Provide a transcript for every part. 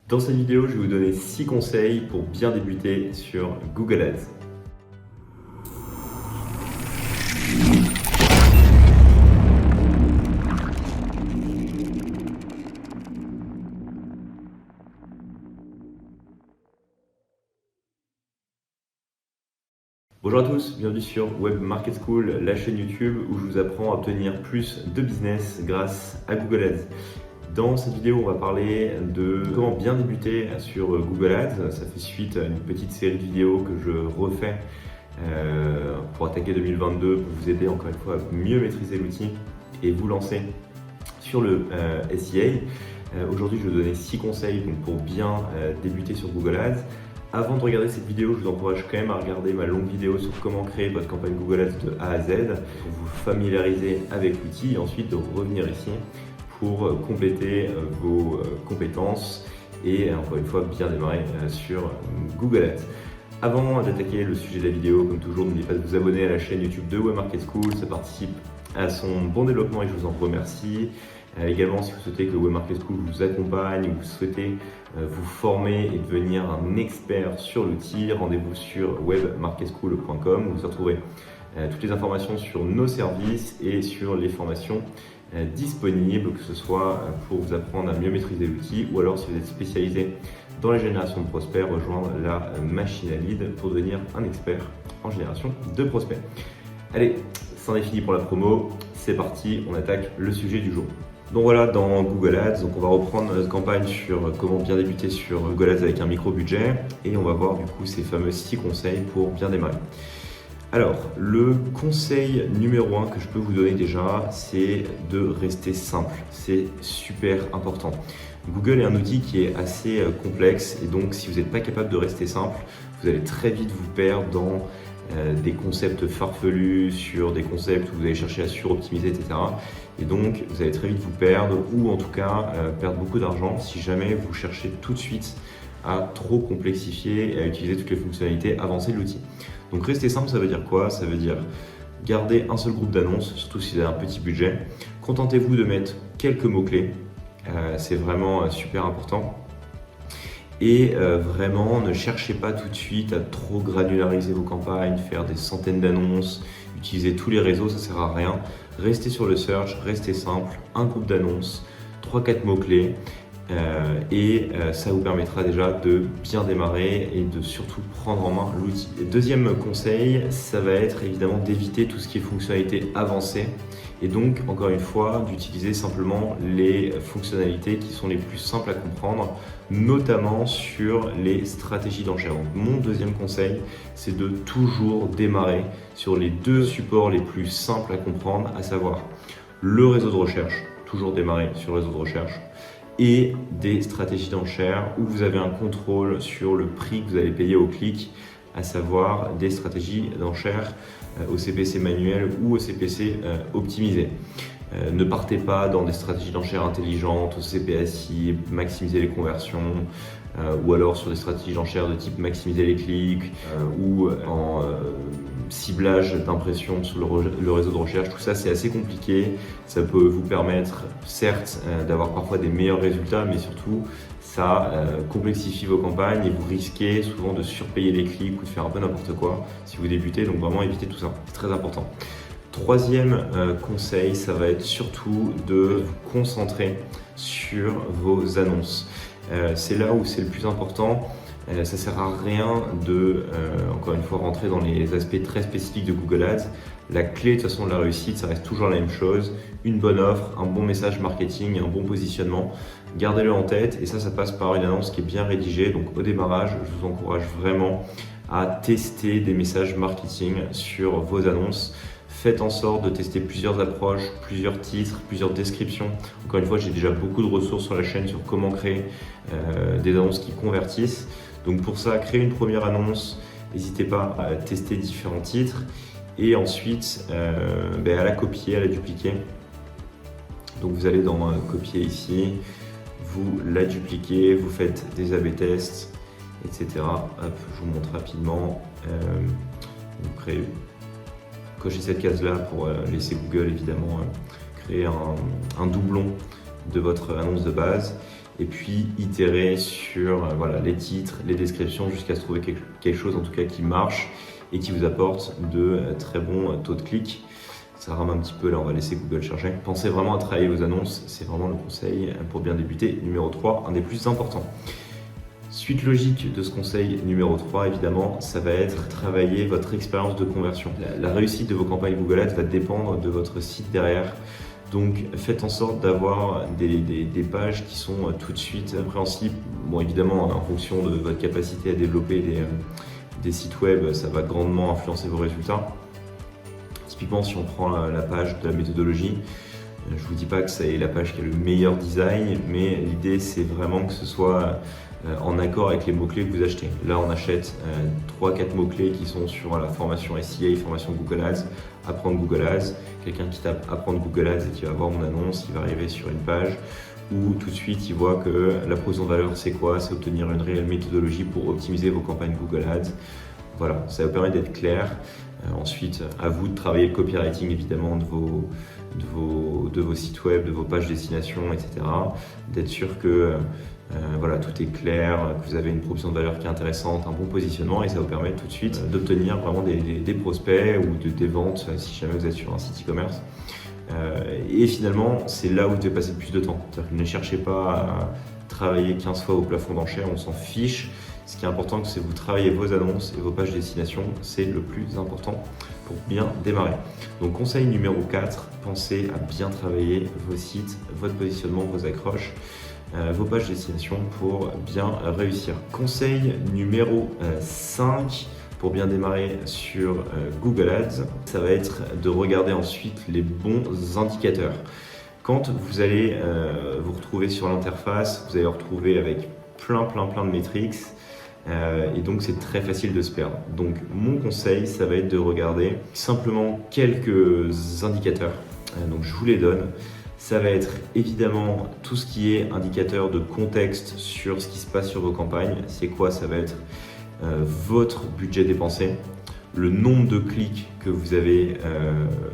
Dans cette vidéo, je vais vous donner 6 conseils pour bien débuter sur Google Ads. Bonjour à tous, bienvenue sur Web Market School, la chaîne YouTube où je vous apprends à obtenir plus de business grâce à Google Ads. Dans cette vidéo, on va parler de comment bien débuter sur Google Ads. Ça fait suite à une petite série de vidéos que je refais pour attaquer 2022, pour vous aider encore une fois à mieux maîtriser l'outil et vous lancer sur le SEA. Aujourd'hui, je vais vous donner 6 conseils pour bien débuter sur Google Ads. Avant de regarder cette vidéo, je vous encourage quand même à regarder ma longue vidéo sur comment créer votre campagne Google Ads de A à Z pour vous familiariser avec l'outil et ensuite de revenir ici pour compléter vos compétences et encore une fois bien démarrer sur Google Ads. Avant d'attaquer le sujet de la vidéo, comme toujours, n'oubliez pas de vous abonner à la chaîne YouTube de Web Market School, ça participe à son bon développement et je vous en remercie. Également, si vous souhaitez que Web Market School vous accompagne ou vous souhaitez vous former et devenir un expert sur l'outil, rendez-vous sur webmarketschool.com où vous retrouverez toutes les informations sur nos services et sur les formations disponibles, que ce soit pour vous apprendre à mieux maîtriser l'outil ou alors si vous êtes spécialisé dans la génération de prospects, rejoindre la machine à lead pour devenir un expert en génération de prospects. Allez, c'en est fini pour la promo, c'est parti, on attaque le sujet du jour. Donc voilà, dans Google Ads, on va reprendre notre campagne sur comment bien débuter sur Google Ads avec un micro budget et on va voir du coup ces fameux 6 conseils pour bien démarrer. Alors, le conseil numéro 1 que je peux vous donner déjà, c'est de rester simple. C'est super important. Google est un outil qui est assez complexe et donc si vous n'êtes pas capable de rester simple, vous allez très vite vous perdre dans des concepts farfelus, sur des concepts où vous allez chercher à suroptimiser, etc. Et donc, vous allez très vite vous perdre ou en tout cas perdre beaucoup d'argent si jamais vous cherchez tout de suite à trop complexifier et à utiliser toutes les fonctionnalités avancées de l'outil. Donc, rester simple, ça veut dire quoi? Ça veut dire garder un seul groupe d'annonces, surtout si vous avez un petit budget. Contentez-vous de mettre quelques mots-clés, c'est vraiment super important. Et vraiment, ne cherchez pas tout de suite à trop granulariser vos campagnes, faire des centaines d'annonces, utiliser tous les réseaux, ça ne sert à rien. Restez sur le search, restez simple, un groupe d'annonces, 3-4 mots-clés et ça vous permettra déjà de bien démarrer et de surtout prendre en main l'outil. Deuxième conseil, ça va être évidemment d'éviter tout ce qui est fonctionnalités avancées et donc encore une fois d'utiliser simplement les fonctionnalités qui sont les plus simples à comprendre, notamment sur les stratégies d'enchères. Donc mon deuxième conseil, c'est de toujours démarrer sur les 2 supports les plus simples à comprendre, à savoir le réseau de recherche, toujours démarrer sur le réseau de recherche, et des stratégies d'enchères où vous avez un contrôle sur le prix que vous allez payer au clic, à savoir des stratégies d'enchères au CPC manuel ou au CPC optimisé. Ne partez pas dans des stratégies d'enchères intelligentes, au CPSI, maximiser les conversions, ou alors sur des stratégies d'enchères de type maximiser les clics, ou en ciblage d'impression sur le réseau de recherche. Tout ça, c'est assez compliqué. Ça peut vous permettre, certes, d'avoir parfois des meilleurs résultats, mais surtout, ça complexifie vos campagnes et vous risquez souvent de surpayer les clics ou de faire un peu n'importe quoi si vous débutez. Donc vraiment, évitez tout ça. C'est très important. Troisième conseil, ça va être surtout de vous concentrer sur vos annonces. C'est là où c'est le plus important. Ça ne sert à rien de, encore une fois, rentrer dans les aspects très spécifiques de Google Ads. La clé de toute façon de la réussite, ça reste toujours la même chose. Une bonne offre, un bon message marketing, un bon positionnement. Gardez-le en tête et ça passe par une annonce qui est bien rédigée. Donc au démarrage, je vous encourage vraiment à tester des messages marketing sur vos annonces. Faites en sorte de tester plusieurs approches, plusieurs titres, plusieurs descriptions. Encore une fois, j'ai déjà beaucoup de ressources sur la chaîne sur comment créer des annonces qui convertissent. Donc pour ça, créez une première annonce, n'hésitez pas à tester différents titres et ensuite à la copier, à la dupliquer. Donc vous allez dans copier ici, vous la dupliquez, vous faites des A/B tests, etc. Hop, je vous montre rapidement. Vous créez, cochez cette case-là pour laisser Google évidemment créer un doublon de votre annonce de base. et puis itérer sur les titres, les descriptions jusqu'à se trouver quelque chose en tout cas qui marche et qui vous apporte de très bons taux de clic. Ça rame un petit peu, là on va laisser Google chercher. Pensez vraiment à travailler vos annonces, c'est vraiment le conseil pour bien débuter. Numéro 3, un des plus importants. Suite logique de ce conseil numéro 3, évidemment, ça va être travailler votre expérience de conversion. La réussite de vos campagnes Google Ads va dépendre de votre site derrière. Donc faites en sorte d'avoir des pages qui sont tout de suite compréhensibles. Bon, évidemment, en fonction de votre capacité à développer des sites web, ça va grandement influencer vos résultats. Typiquement, si on prend la page de la méthodologie, je ne vous dis pas que c'est la page qui a le meilleur design, mais l'idée c'est vraiment que ce soit en accord avec les mots-clés que vous achetez. Là, on achète 3-4 mots-clés qui sont sur la formation SEA, formation Google Ads, apprendre Google Ads. Quelqu'un qui tape apprendre Google Ads et qui va voir mon annonce, il va arriver sur une page où tout de suite il voit que la proposition de valeur c'est quoi? C'est obtenir une réelle méthodologie pour optimiser vos campagnes Google Ads. Voilà, ça vous permet d'être clair. Ensuite, à vous de travailler le copywriting évidemment de vos sites web, de vos pages destination, etc. D'être sûr que tout est clair, que vous avez une proposition de valeur qui est intéressante, un bon positionnement, et ça vous permet tout de suite d'obtenir vraiment des prospects ou des ventes si jamais vous êtes sur un site e-commerce. Et finalement, c'est là où vous devez passer le plus de temps. C'est-à-dire que ne cherchez pas à travailler 15 fois au plafond d'enchères, on s'en fiche. Ce qui est important, c'est que vous travaillez vos annonces et vos pages destination, c'est le plus important pour bien démarrer. Donc conseil numéro 4, pensez à bien travailler vos sites, votre positionnement, vos accroches, vos pages destination pour bien réussir. Conseil numéro 5, pour bien démarrer sur Google Ads, ça va être de regarder ensuite les bons indicateurs. Quand vous allez vous retrouver sur l'interface, vous allez vous retrouver avec plein de métriques. Et donc c'est très facile de se perdre. Donc mon conseil, ça va être de regarder simplement quelques indicateurs. Donc je vous les donne. Ça va être évidemment tout ce qui est indicateur de contexte sur ce qui se passe sur vos campagnes. C'est quoi? Ça va être votre budget dépensé, le nombre de clics que vous avez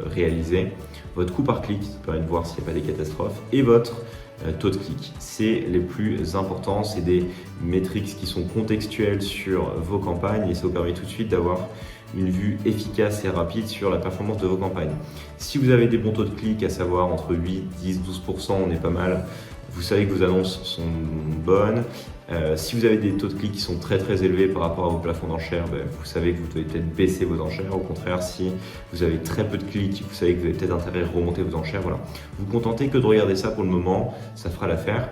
réalisé, votre coût par clic, ça permet de voir s'il n'y a pas des catastrophes, et votre taux de clic. C'est les plus importants, c'est des métriques qui sont contextuelles sur vos campagnes et ça vous permet tout de suite d'avoir une vue efficace et rapide sur la performance de vos campagnes. Si vous avez des bons taux de clic, à savoir entre 8, 10, 12%, on est pas mal, vous savez que vos annonces sont bonnes. Si vous avez des taux de clics qui sont très élevés par rapport à vos plafonds d'enchères, vous savez que vous devez peut-être baisser vos enchères. Au contraire, si vous avez très peu de clics, vous savez que vous avez peut-être intérêt à remonter vos enchères. Voilà. Vous contentez que de regarder ça pour le moment, ça fera l'affaire.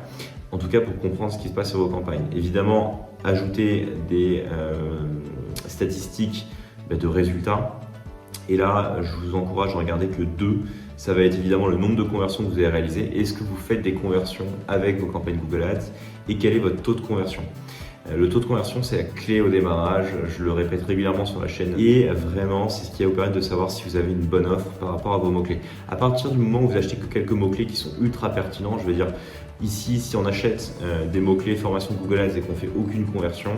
En tout cas, pour comprendre ce qui se passe sur vos campagnes. Évidemment, ajouter des statistiques de résultats. Et là, je vous encourage à regarder que le 2, ça va être évidemment le nombre de conversions que vous avez réalisées. Est-ce que vous faites des conversions avec vos campagnes Google Ads et quel est votre taux de conversion? Le taux de conversion, c'est la clé au démarrage, je le répète régulièrement sur la chaîne et vraiment, c'est ce qui va vous permettre de savoir si vous avez une bonne offre par rapport à vos mots-clés. À partir du moment où vous achetez que quelques mots-clés qui sont ultra pertinents, je veux dire, ici, si on achète des mots-clés formation Google Ads et qu'on fait aucune conversion,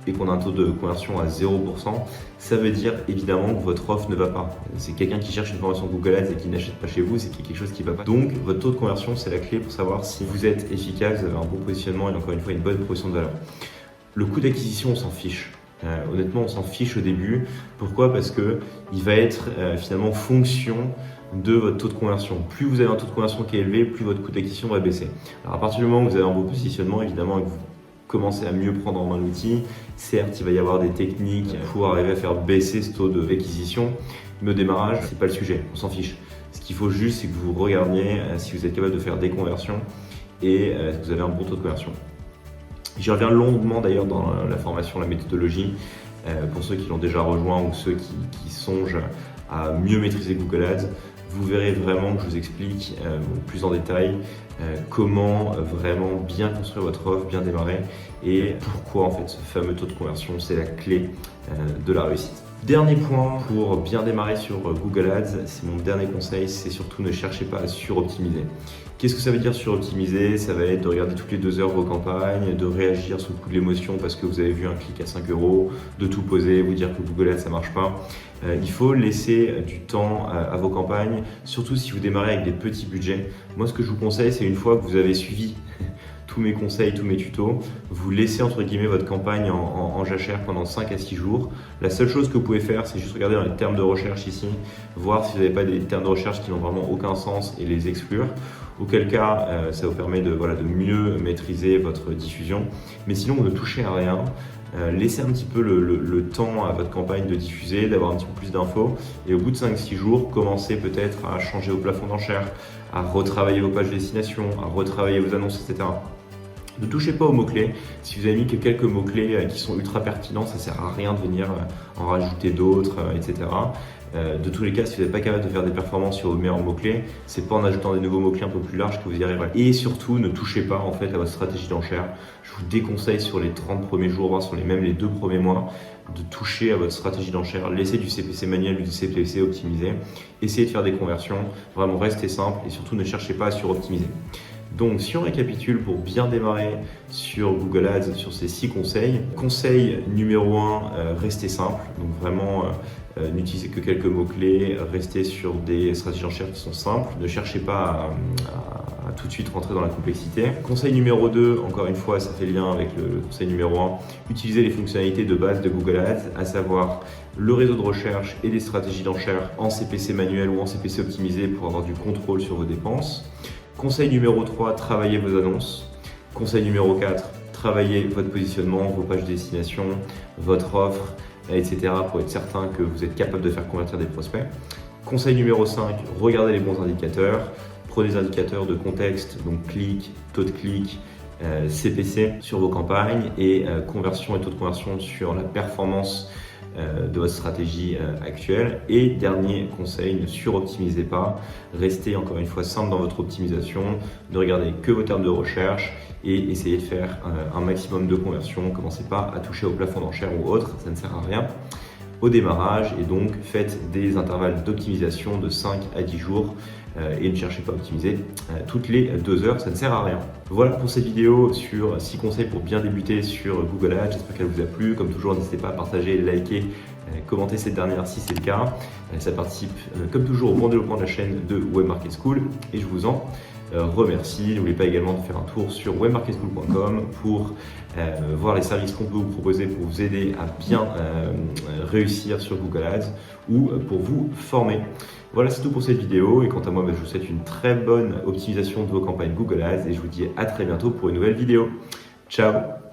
et qu'on a un taux de conversion à 0%, ça veut dire évidemment que votre offre ne va pas. C'est quelqu'un qui cherche une formation Google Ads et qui n'achète pas chez vous, c'est qu'il y a quelque chose qui ne va pas. Donc votre taux de conversion, c'est la clé pour savoir si vous êtes efficace, vous avez un bon positionnement et encore une fois une bonne proposition de valeur. Le coût d'acquisition, on s'en fiche. Honnêtement, on s'en fiche au début. Pourquoi? Parce qu'il va être finalement fonction de votre taux de conversion. Plus vous avez un taux de conversion qui est élevé, plus votre coût d'acquisition va baisser. Alors à partir du moment où vous avez un bon positionnement, évidemment, et que vous commencez à mieux prendre en main l'outil, certes, il va y avoir des techniques pour arriver à faire baisser ce taux d'acquisition, mais au démarrage, c'est pas le sujet, on s'en fiche. Ce qu'il faut juste, c'est que vous regardiez si vous êtes capable de faire des conversions et que vous avez un bon taux de conversion. J'y reviens longuement d'ailleurs dans la formation, la méthodologie, pour ceux qui l'ont déjà rejoint ou ceux qui songent à mieux maîtriser Google Ads. Vous verrez vraiment que je vous explique plus en détail comment vraiment bien construire votre offre, bien démarrer et pourquoi en fait ce fameux taux de conversion, c'est la clé de la réussite. Dernier point pour bien démarrer sur Google Ads, c'est mon dernier conseil, c'est surtout ne cherchez pas à suroptimiser. Qu'est-ce que ça veut dire suroptimiser? Ça va être de regarder toutes les 2 heures vos campagnes, de réagir sous le coup de l'émotion parce que vous avez vu un clic à 5 €, de tout poser, vous dire que Google Ads ça marche pas. Il faut laisser du temps à vos campagnes, surtout si vous démarrez avec des petits budgets. Moi ce que je vous conseille, c'est une fois que vous avez suivi tous mes conseils, tous mes tutos. Vous laissez entre guillemets votre campagne en jachère pendant 5 à 6 jours. La seule chose que vous pouvez faire, c'est juste regarder dans les termes de recherche ici, voir si vous n'avez pas des termes de recherche qui n'ont vraiment aucun sens et les exclure. Auquel cas, ça vous permet de mieux maîtriser votre diffusion. Mais sinon, ne touchez à rien. Laissez un petit peu le temps à votre campagne de diffuser, d'avoir un petit peu plus d'infos. Et au bout de 5-6 jours, commencez peut-être à changer vos plafonds d'enchères, à retravailler vos pages de destination, à retravailler vos annonces, etc. Ne touchez pas aux mots-clés. Si vous avez mis que quelques mots-clés qui sont ultra pertinents, ça ne sert à rien de venir en rajouter d'autres, etc. De tous les cas, si vous n'êtes pas capable de faire des performances sur vos meilleurs mots-clés, c'est pas en ajoutant des nouveaux mots-clés un peu plus larges que vous y arriverez. Et surtout, ne touchez pas en fait à votre stratégie d'enchère. Je vous déconseille sur les 30 premiers jours, voire sur même les 2 premiers mois, de toucher à votre stratégie d'enchère. Laissez du CPC manuel ou du CPC optimisé. Essayez de faire des conversions. Vraiment, restez simple et surtout ne cherchez pas à suroptimiser. Donc, si on récapitule pour bien démarrer sur Google Ads, sur ces 6 conseils. Conseil numéro 1, restez simple. Donc vraiment, n'utilisez que quelques mots-clés, restez sur des stratégies d'enchères qui sont simples. Ne cherchez pas à tout de suite rentrer dans la complexité. Conseil numéro 2, encore une fois, ça fait lien avec le conseil numéro 1. Utilisez les fonctionnalités de base de Google Ads, à savoir le réseau de recherche et des stratégies d'enchères en CPC manuel ou en CPC optimisé pour avoir du contrôle sur vos dépenses. Conseil numéro 3, travaillez vos annonces. Conseil numéro 4, travaillez votre positionnement, vos pages de destination, votre offre, etc. pour être certain que vous êtes capable de faire convertir des prospects. Conseil numéro 5, regardez les bons indicateurs. Prenez des indicateurs de contexte, donc clic, taux de clic, CPC sur vos campagnes et conversion et taux de conversion sur la performance de votre stratégie actuelle. Et dernier conseil, ne suroptimisez pas, restez encore une fois simple dans votre optimisation, ne regardez que vos termes de recherche et essayez de faire un maximum de conversions. Commencez pas à toucher au plafond d'enchères ou autre, ça ne sert à rien au démarrage, et donc faites des intervalles d'optimisation de 5 à 10 jours et ne cherchez pas à optimiser toutes les 2 heures, ça ne sert à rien. Voilà pour cette vidéo sur 6 conseils pour bien débuter sur Google Ads. J'espère qu'elle vous a plu. Comme toujours, n'hésitez pas à partager, liker, commenter cette dernière si c'est le cas. Ça participe comme toujours au bon développement de la chaîne de Webmarket School et je vous en remercie. N'oubliez pas également de faire un tour sur webmarketschool.com pour voir les services qu'on peut vous proposer pour vous aider à bien réussir sur Google Ads ou pour vous former. Voilà, c'est tout pour cette vidéo et quant à moi, je vous souhaite une très bonne optimisation de vos campagnes Google Ads et je vous dis à très bientôt pour une nouvelle vidéo. Ciao!